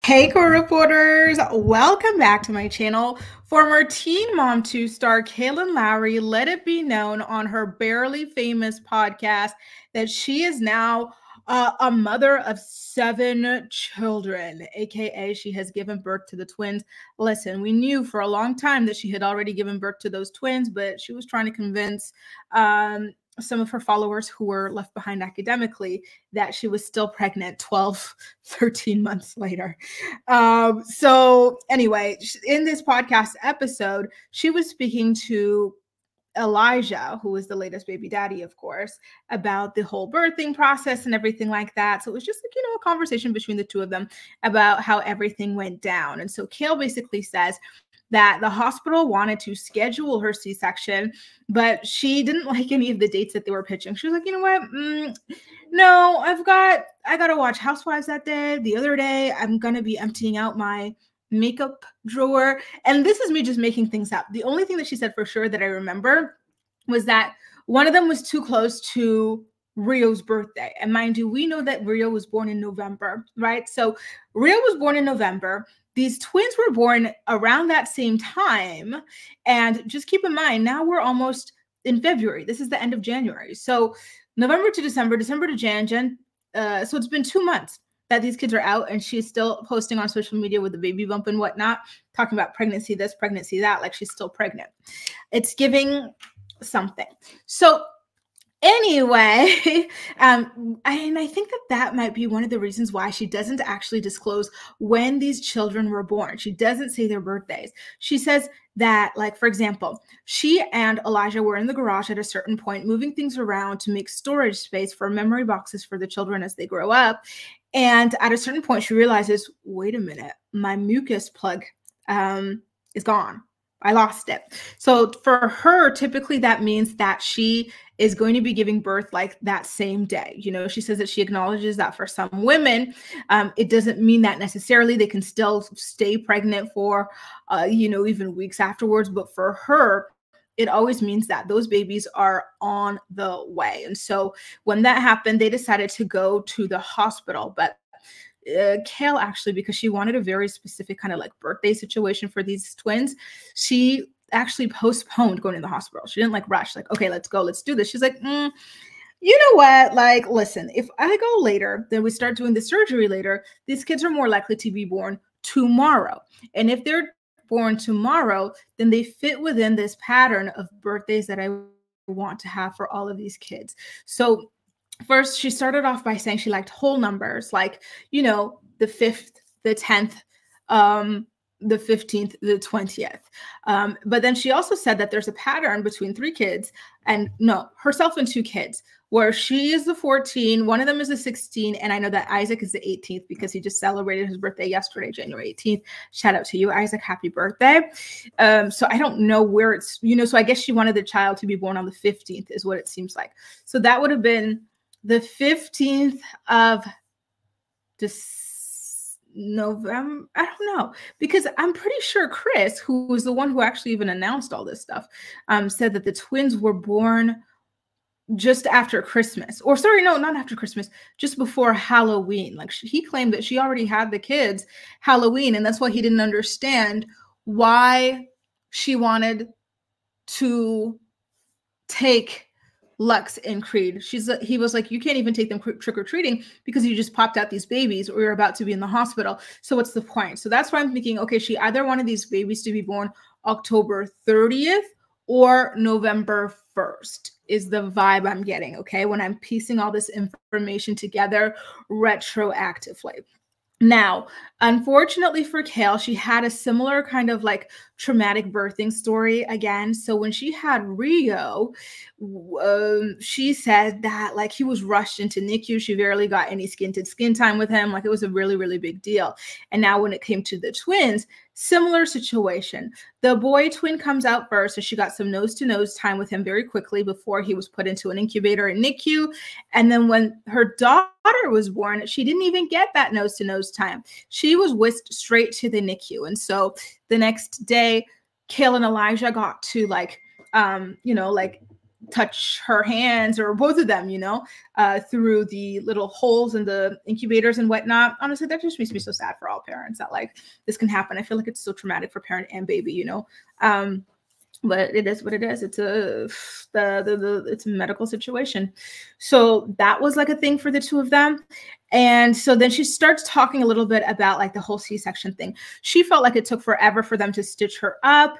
Hey, co-reporters, welcome back to my channel. Former Teen Mom 2 star Kailyn Lowry let it be known on her Barely Famous podcast that she is now a mother of 7 children, aka she has given birth to the twins. Listen, we knew for a long time that she had already given birth to those twins, but she was trying to convince some of her followers who were left behind academically that she was still pregnant 12, 13 months later. So anyway, in this podcast episode, she was speaking to Elijah, who was the latest baby daddy, of course, about the whole birthing process and everything like that. So it was just like, a conversation between the two of them about how everything went down. And so Kail basically says that the hospital wanted to schedule her C-section, but she didn't like any of the dates that they were pitching. She was like, you know what? No, I got to watch Housewives that day. The other day, I'm going to be emptying out my makeup drawer. And this is me just making things up. The only thing that she said for sure that I remember was that one of them was too close to Rio's birthday. And mind you, we know that Rio was born in November, right? So Rio was born in November. These twins were born around that same time. And just keep in mind, now we're almost in February. This is the end of January. So November to December, December to Jan. So it's been 2 months that these kids are out, and she's still posting on social media with the baby bump and whatnot, talking about pregnancy this, pregnancy that, like she's still pregnant. It's giving something. So anyway, and I think that might be one of the reasons why she doesn't actually disclose when these children were born. She doesn't say their birthdays. She says that, like, for example, she and Elijah were in the garage at a certain point, moving things around to make storage space for memory boxes for the children as they grow up. And at a certain point, she realizes, wait a minute, my mucus plug is gone. I lost it. So for her, typically that means that she is going to be giving birth like that same day. She says that she acknowledges that for some women, it doesn't mean that necessarily. They can still stay pregnant for, even weeks afterwards. But for her, it always means that those babies are on the way. And so when that happened, they decided to go to the hospital. But Kail, actually, because she wanted a very specific kind of like birthday situation for these twins, she actually postponed going to the hospital. She didn't rush, okay, let's go, let's do this. She's like, you know what? Listen, if I go later, then we start doing the surgery later, these kids are more likely to be born tomorrow. And if they're born tomorrow, then they fit within this pattern of birthdays that I want to have for all of these kids. So first, she started off by saying she liked whole numbers, like, the 5th, the 10th, the 15th, the 20th. But then she also said that there's a pattern between 3 kids, and herself and 2 kids, where she is the 14, one of them is the 16, and I know that Isaac is the 18th because he just celebrated his birthday yesterday, January 18th. Shout out to you, Isaac. Happy birthday. So I don't know where it's, so I guess she wanted the child to be born on the 15th is what it seems like. So that would have been the 15th of November. I don't know, because I'm pretty sure Chris, who was the one who actually even announced all this stuff, said that the twins were born just after Christmas, or sorry, no, not after Christmas, just before Halloween. Like he claimed that she already had the kids Halloween, and that's why he didn't understand why she wanted to take Lux and Creed. He was like, you can't even take them trick-or-treating because you just popped out these babies or you're about to be in the hospital. So what's the point? So that's why I'm thinking, okay, she either wanted these babies to be born October 30th or November 1st is the vibe I'm getting, okay, when I'm piecing all this information together retroactively. Now, unfortunately for Kail, she had a similar kind of traumatic birthing story again. So when she had Rio, she said that he was rushed into NICU. She barely got any skin-to-skin time with him. It was a really, really big deal. And now when it came to the twins, similar situation. The boy twin comes out first, so she got some nose-to-nose time with him very quickly before he was put into an incubator in NICU. And then when her daughter was born, she didn't even get that nose-to-nose time. She was whisked straight to the NICU. And so the next day, Kail and Elijah got to touch her hands, or both of them, through the little holes in the incubators and whatnot. Honestly, that just makes me so sad for all parents that like this can happen. I feel like it's so traumatic for parent and baby, but it is what it is. It's it's a medical situation. So that was like a thing for the two of them. And so then she starts talking a little bit about like the whole C-section thing. She felt like it took forever for them to stitch her up.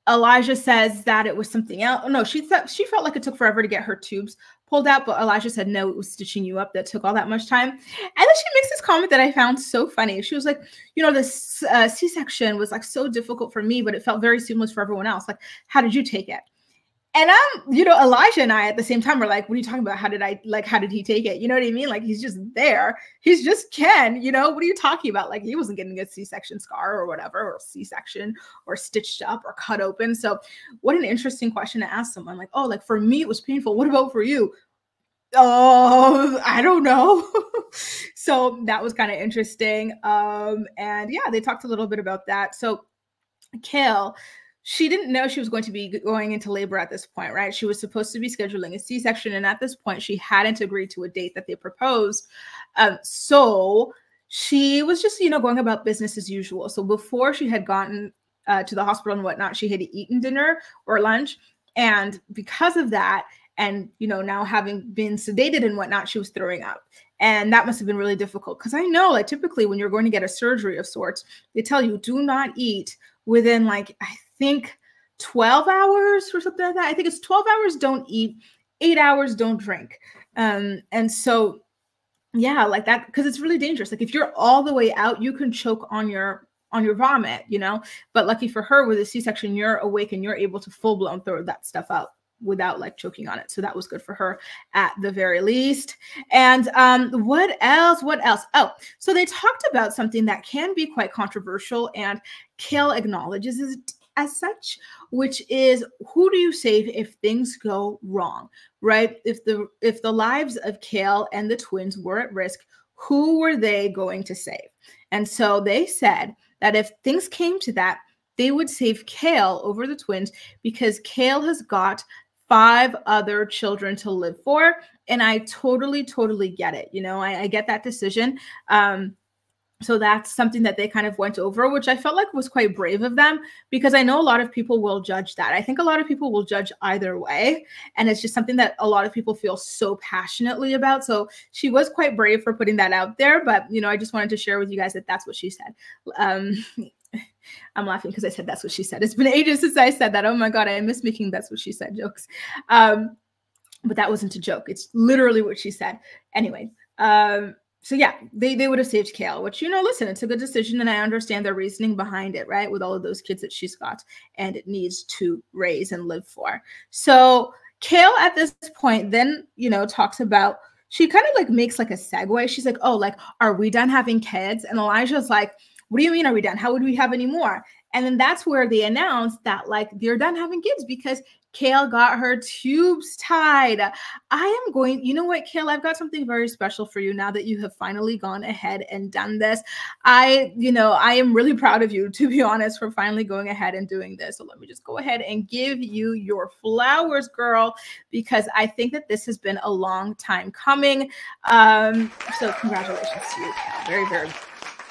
Elijah says that it was something else. No, she felt like it took forever to get her tubes pulled out, but Elijah said, no, it was stitching you up that took all that much time. And then she makes this comment that I found so funny. She was like, this C-section was like so difficult for me, but it felt very seamless for everyone else. Like, how did you take it? And Elijah and I at the same time were like, what are you talking about? How did he take it? You know what I mean? Like, he's just there. He's just Ken, what are you talking about? Like, he wasn't getting a C-section scar or whatever, or C-section or stitched up or cut open. So what an interesting question to ask someone. Like, oh, like for me, it was painful. What about for you? Oh, I don't know. So that was kind of interesting. And yeah, they talked a little bit about that. So Kail, she didn't know she was going to be going into labor at this point, right? She was supposed to be scheduling a C-section. And at this point, she hadn't agreed to a date that they proposed. So she was just, going about business as usual. So before she had gotten to the hospital and whatnot, she had eaten dinner or lunch. And because of that, and, now having been sedated and whatnot, she was throwing up. And that must have been really difficult. Because I know, like, typically when you're going to get a surgery of sorts, they tell you do not eat within, like, I think 12 hours or something like that. I think it's 12 hours, don't eat, 8 hours, don't drink. And so, yeah, like that, because it's really dangerous. Like if you're all the way out, you can choke on your vomit, but lucky for her with a C-section, you're awake and you're able to full blown throw that stuff out without like choking on it. So that was good for her at the very least. And what else? Oh, so they talked about something that can be quite controversial, and Kail acknowledges it as such, which is, who do you save if things go wrong, right? If the lives of Kail and the twins were at risk, who were they going to save? And so they said that if things came to that, they would save Kail over the twins because Kail has got 5 other children to live for. And I totally get it. I get that decision. So that's something that they kind of went over, which I felt like was quite brave of them, because I know a lot of people will judge that. I think a lot of people will judge either way. And it's just something that a lot of people feel so passionately about. So she was quite brave for putting that out there. But, I just wanted to share with you guys that that's what she said. I'm laughing because I said that's what she said. It's been ages since I said that. Oh my God, I miss making that's what she said jokes. But that wasn't a joke. It's literally what she said. Anyway, so yeah, they would have saved Kail, which, listen, it's a good decision. And I understand their reasoning behind it, right? With all of those kids that she's got and it needs to raise and live for. So Kail at this point then, talks about, she kind of like makes like a segue. She's like, oh, like, are we done having kids? And Elijah's like, what do you mean, are we done? How would we have any more? And then that's where they announced that like they're done having kids because Kail got her tubes tied. I am going, you know what, Kail, I've got something very special for you now that you have finally gone ahead and done this. I am really proud of you, to be honest, for finally going ahead and doing this. So let me just go ahead and give you your flowers, girl, because I think that this has been a long time coming. So congratulations to you, Kail. Very, very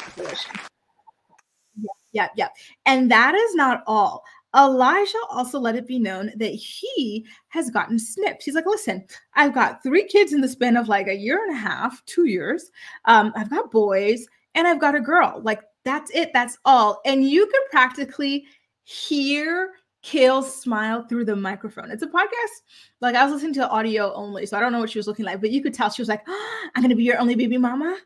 congratulations. Yeah. And that is not all. Elijah also let it be known that he has gotten snipped. He's like, listen, I've got 3 kids in the span of like a year and a half, 2 years. I've got boys and I've got a girl. Like, that's it. That's all. And you can practically hear Kail's smile through the microphone. It's a podcast. Like, I was listening to audio only, so I don't know what she was looking like, but you could tell she was like, oh, I'm going to be your only baby mama.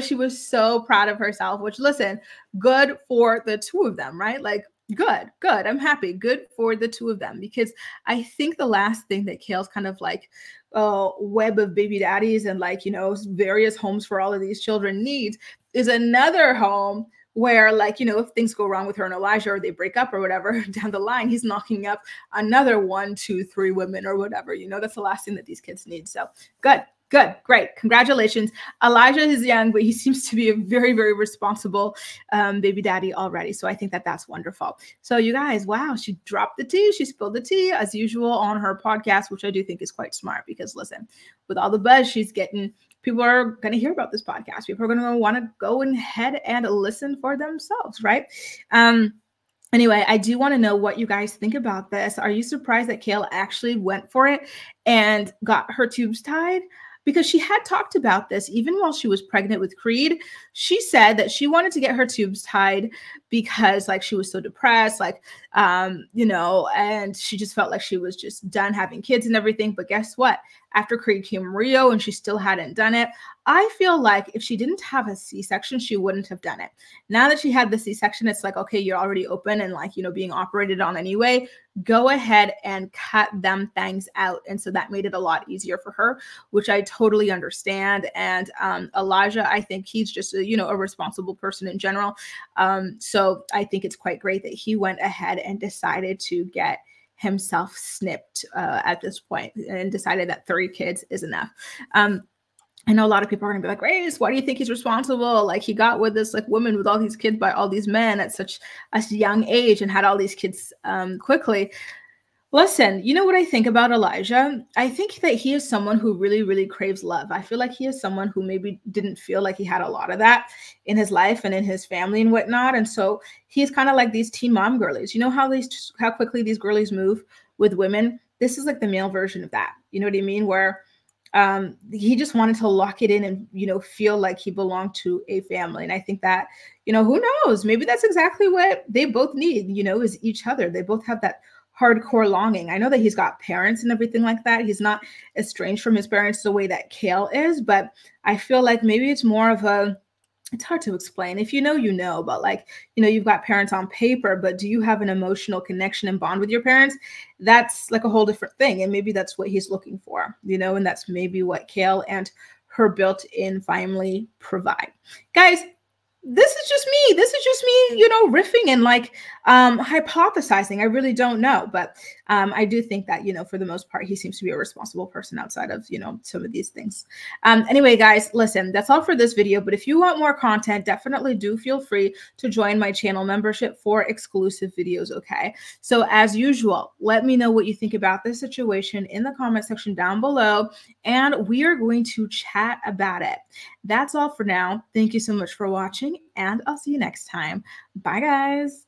She was so proud of herself, which, listen, good for the two of them, right? Like, good. I'm happy. Good for the two of them, because I think the last thing that Kail's kind of like web of baby daddies and like, various homes for all of these children needs is another home where, like, if things go wrong with her and Elijah, or they break up or whatever down the line, he's knocking up another 1, 2, 3 women or whatever. That's the last thing that these kids need. So good Good, great. Congratulations. Elijah is young, but he seems to be a very, very responsible baby daddy already. So I think that that's wonderful. So you guys, wow, she dropped the tea. She spilled the tea as usual on her podcast, which I do think is quite smart because listen, with all the buzz she's getting, people are going to hear about this podcast. People are going to want to go ahead and listen for themselves, right? Anyway, I do want to know what you guys think about this. Are you surprised that Kail actually went for it and got her tubes tied? Because she had talked about this even while she was pregnant with Creed. She said that she wanted to get her tubes tied because like she was so depressed, like, and she just felt like she was just done having kids and everything. But guess what? After Creed came Rio and she still hadn't done it. I feel like if she didn't have a C-section, she wouldn't have done it. Now that she had the C-section, it's like, okay, you're already open and like, being operated on anyway, go ahead and cut them things out. And so that made it a lot easier for her, which I totally understand. And Elijah, I think he's just a responsible person in general. So I think it's quite great that he went ahead and decided to get himself snipped at this point and decided that 3 kids is enough. I know a lot of people are gonna be like, Grace, why do you think he's responsible? Like he got with this like woman with all these kids by all these men at such a young age and had all these kids quickly. Listen, you know what I think about Elijah? I think that he is someone who really, really craves love. I feel like he is someone who maybe didn't feel like he had a lot of that in his life and in his family and whatnot. And so he's kind of like these teen mom girlies. You know how quickly these girlies move with women? This is like the male version of that. You know what I mean? Where he just wanted to lock it in and, feel like he belonged to a family. And I think that, who knows, maybe that's exactly what they both need, is each other. They both have that hardcore longing. I know that he's got parents and everything like that. He's not estranged from his parents the way that Kail is, but I feel like maybe it's more of it's hard to explain. If you know, but like, you've got parents on paper, but do you have an emotional connection and bond with your parents? That's like a whole different thing. And maybe that's what he's looking for, and that's maybe what Kail and her built-in family provide. Guys, this is just me, riffing and like hypothesizing. I really don't know, but I do think that, for the most part, he seems to be a responsible person outside of, some of these things. Anyway, guys, listen, that's all for this video. But if you want more content, definitely do feel free to join my channel membership for exclusive videos. Okay. So as usual, let me know what you think about this situation in the comment section down below, and we are going to chat about it. That's all for now. Thank you so much for watching, and I'll see you next time. Bye, guys.